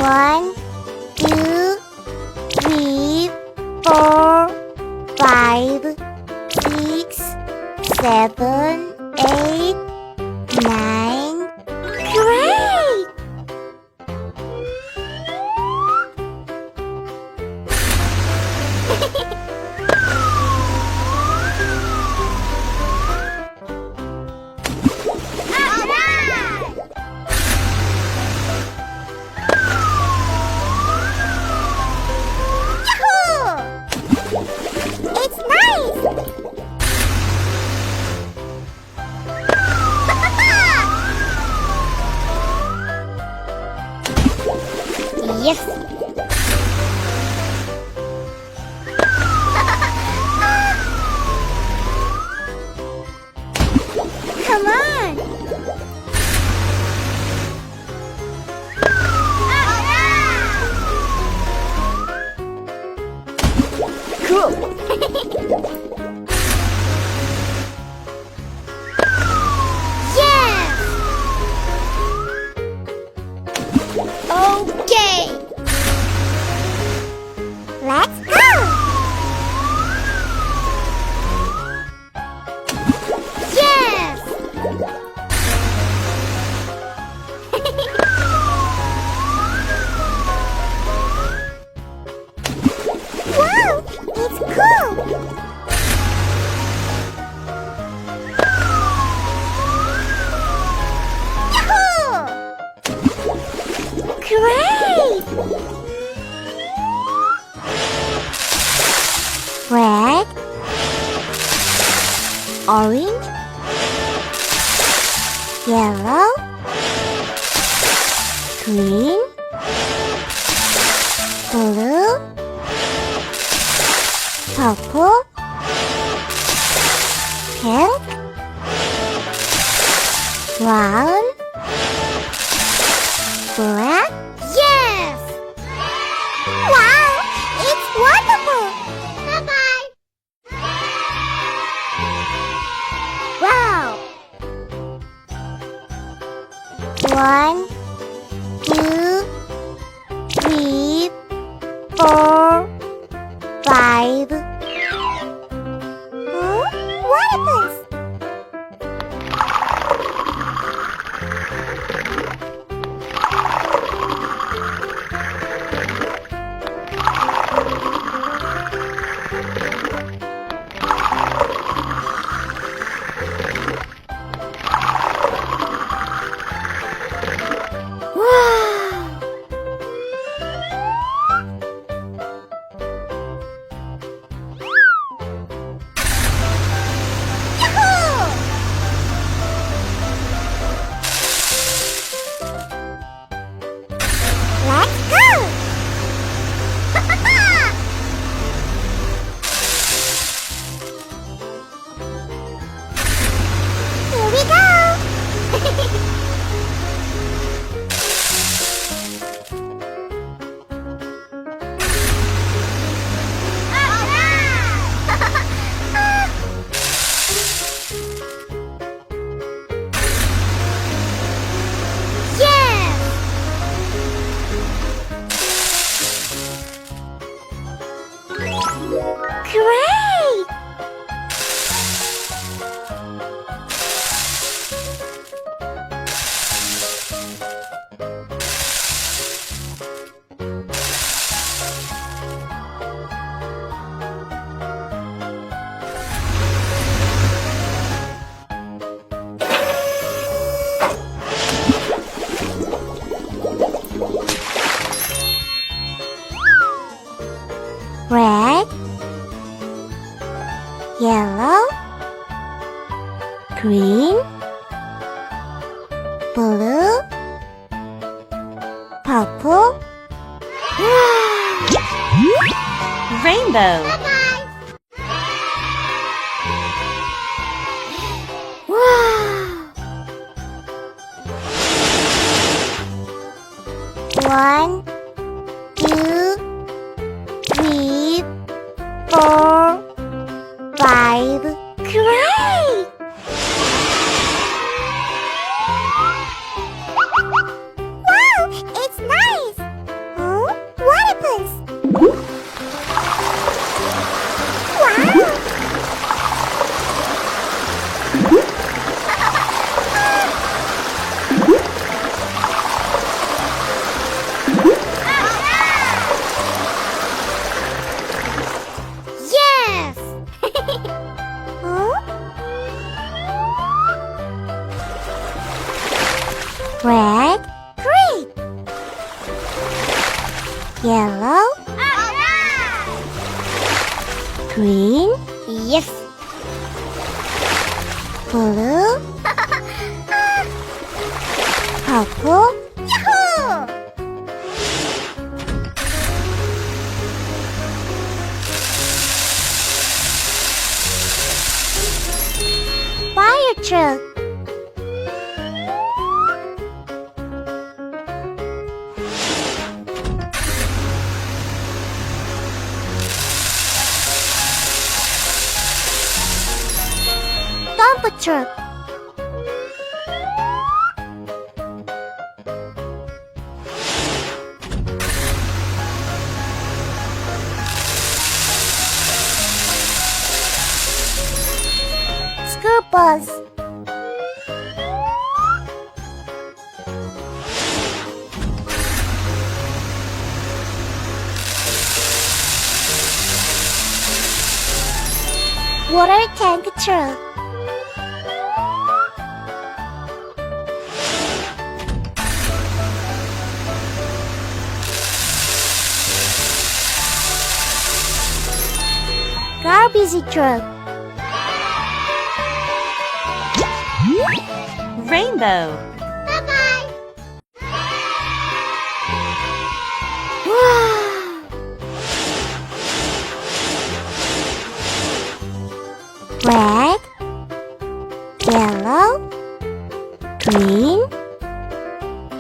1, 2, 3, 4, 5, 6, 7, 8, 9. Great! It's nice! Yes! Come on! Cool! Yes! Okay! Let's go! Yes! Wow! It's cool! Great! Red, orange, yellow, green, blue, purple, pink, brown, black. Yes! Wow! It's wonderful! Bye-bye! Wow! 1, 2, 3, 4, 5. What is this? Let's go! Here we go! Great! Red, yellow, green, blue, purple, Rainbow. wow! 1, 2, 3, 4, 5. Great! Wow, it's nice! Red, green. Yellow, green. Yes. Blue, purple. Yahoo! Fire truck. Dump truck. School bus. Water tank truck. Garbage truck. Rainbow. Bye-bye. Wow. Red, yellow, green,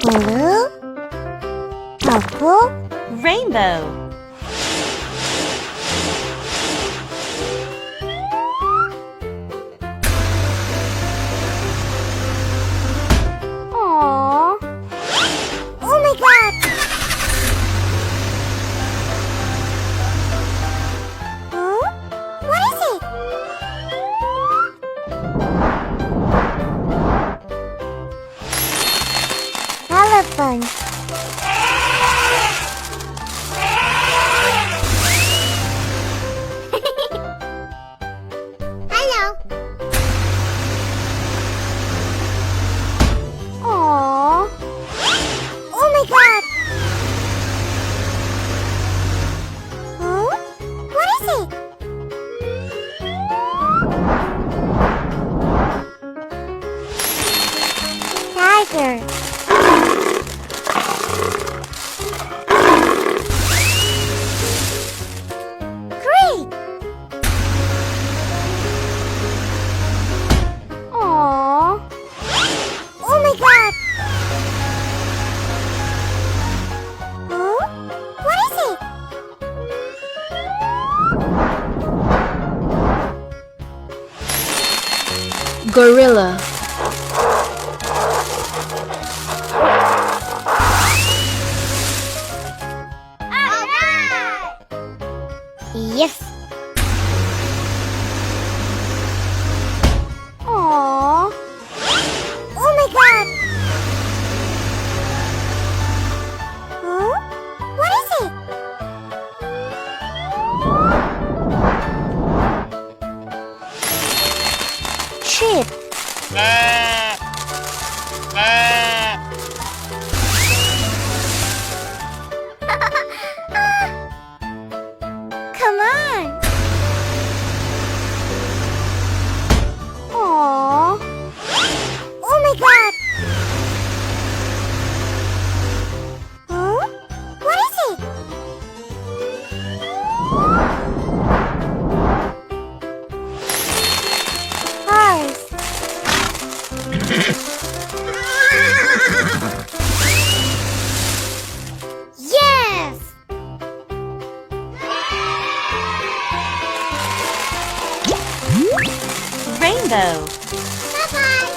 blue, purple. Rainbow. Aww. Oh my god. Huh? What is it? Elephant. Hello. Aww. Oh my god. Huh? What is it? Tiger. Great. Aww. Oh my god. Huh? What is it? Gorilla. Yes. Aww. Oh my god. Huh? What is it? Sheep. Come on. Aww. Oh my god. Huh? What is it? Horse. Yes. Rainbow. Bye-bye.